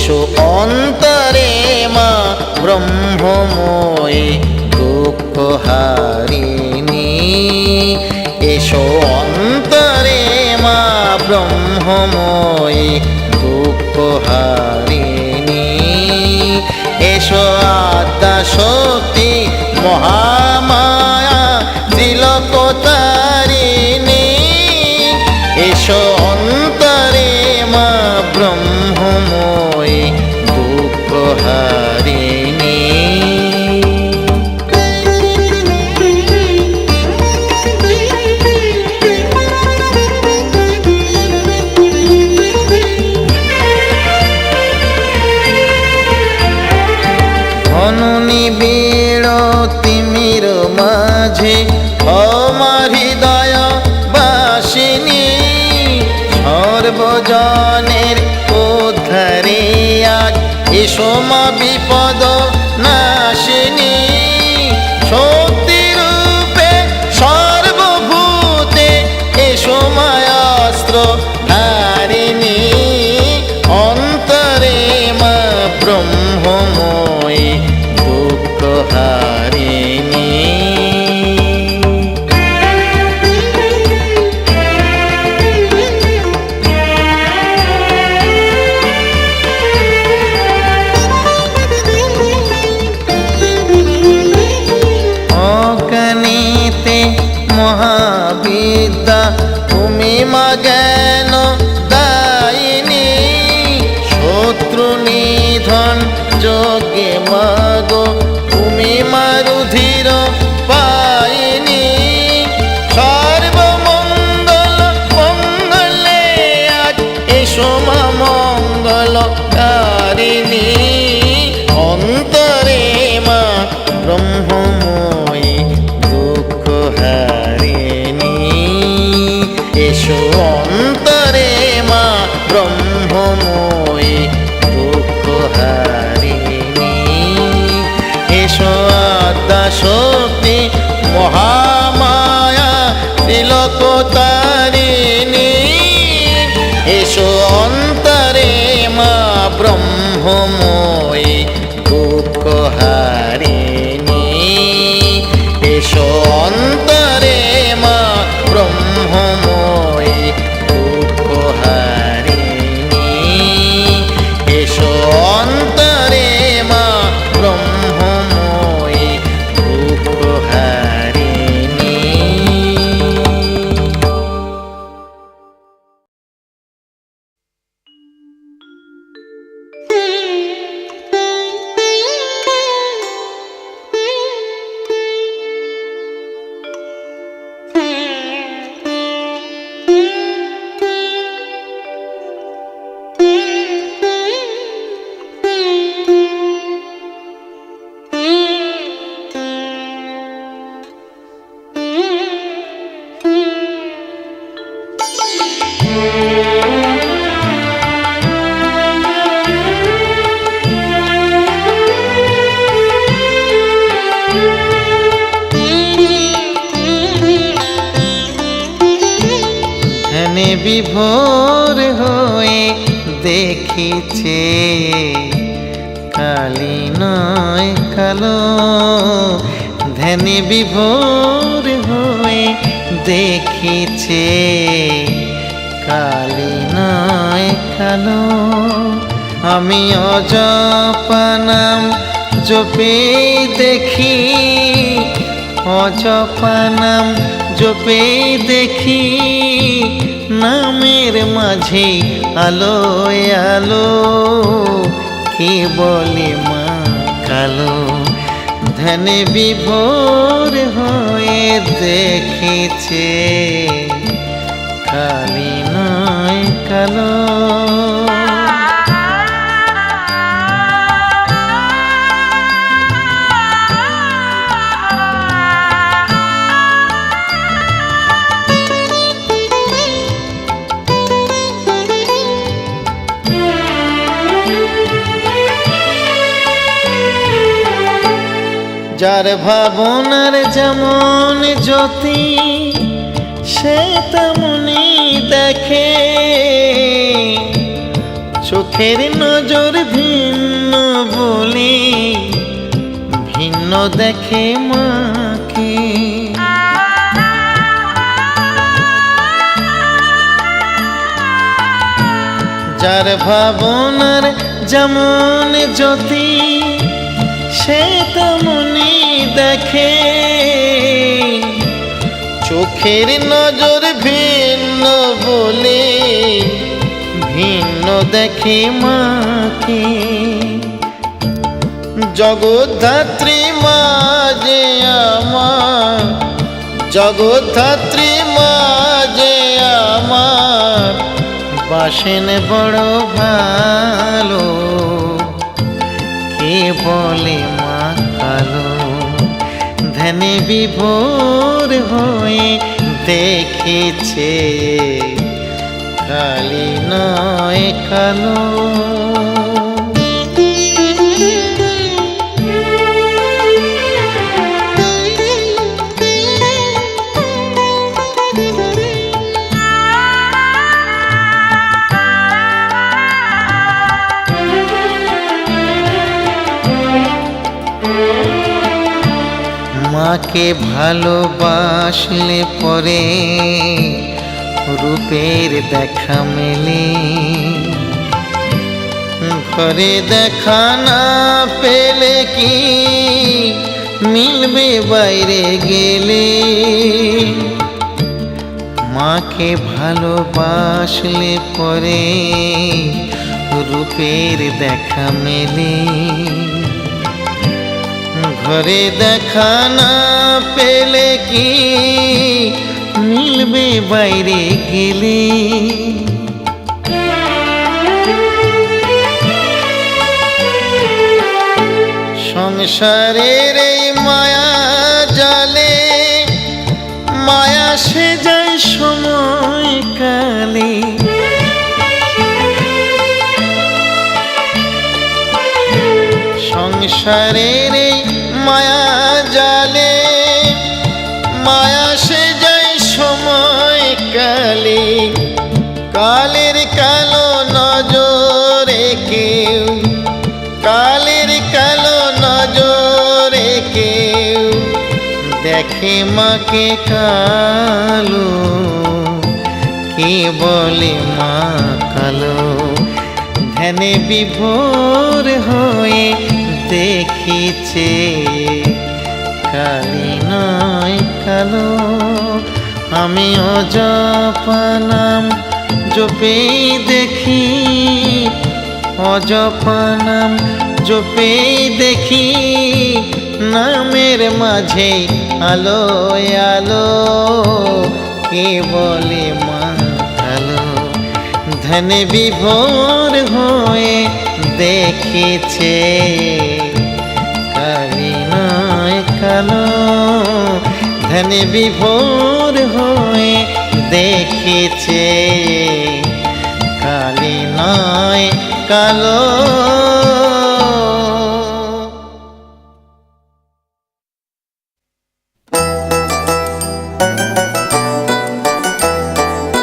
এসো অন্তরে মা ব্রহ্মময়ী দুঃখ হারিণী। এসো অন্তরে মা ব্রহ্মময়ী দুঃখ হারিণী। এসো আদ্যা শক্তি মহামায়া ত্রিলোকতারিণী। এসো অন্তরে মা ব্রহ্মময়ী দুঃখ হারিণী। নিবিড় তিমির মাঝে আমার হৃদয় বাসিনী। সর্বজনের উদ্ধারে আজ এসো মা বিপদ নাশিনী। শক্তিরূপে সর্বভূতে এসো মা অস্ত্র ধারিণী। অন্তরে মা ব্রহ্মময়ী দুঃখ হারিণী। অজ্ঞানীতে মহাবিদ্যা তুমি মা জ্ঞান দায়িনী। শত্রু নিধন যজ্ঞে মাগো তুমি মা রুধির পাইনি। সর্বমঙ্গল মঙ্গলে আজ এসো মা মঙ্গলকারিণী। অন্তরে মা ব্রহ্মময়ী দুঃখ হারিণী। এসো অন্তরে মা ব্রহ্মময়ী দুঃখ হারিণী। এসো আদ্যা শক্তি মহামায়া ত্রিলোকতারিণী। এসো অন্তরে মা ব্রহ্মময়ী দুঃখ হারিণী। এসো অন্তরে মা ব্রহ্মময়ী দুঃখ হারিণী। এসো অন্তরে মা ব্রহ্মময়ী দুঃখ হারিণী। ধ্যানে বিভোর হয়ে দেখিছে কালি নয় কালো। ধ্যানে বিভোর হয়ে দেখিছে কালি নয় কালো। আমি অজপা নাম জপে দেখি, অজপা নাম জপে দেখি। নামের মাঝে আলো আলো কে বলে মা কালো। ধ্যানে বিভোর হয়ে দেখিছে কালি নয় কালো। যার ভাবনার যেমন জ্যোতি সে তেমনি দেখে। চোখের নজর ভিন্ন বলে ভিন্ন দেখে মাকে। যার ভাবনার যেমন জ্যোতি সে তেমনি দেখে, চোখের নজর ভিন্ন বলে ভিন্ন দেখে মাকে। জগদ্ধাত্রী মা যে আমার, জগদ্ধাত্রী মা যে আমার বাসেন বড় ভালো, কে বলে মা কালো। ধ্যানে বিভোর হয়ে দেখেছে কালি নয় কালো। মাকে ভালোবাসলে পরে রূপের দেখা মেলে, ঘরে দেখা না পেলে কি মিলবে বাইরে গেলে। মাকে ভালোবাসলে পরে রূপের দেখা মেলে, ঘরে দেখা না পেলে কি মিলবে বাইরে গেলে। সংসারের এই মায়া জালে মায়া সে যায় সময় কালে। সংসারের এই মায়া জালে মায়া সে যায় সময় কালে। কালের কালো নজরে কেউ, কালের কালো নজরে কেউ দেখে মাকে কালো, কে বলে মা কালো। ধ্যানে বিভোর হয়ে দেখিছে কালি নয় কালো। আমি অজপা নাম জপেই দেখি, অজপা নাম জপেই দেখি নামের মাঝে আলো আলো, কে বলে মা কালো। ধ্যানে বিভোর হয়ে দেখিছে কালি নয় কালো। ধ্যানে বিভোর হয়ে দেখিছে কালি নয় কালো।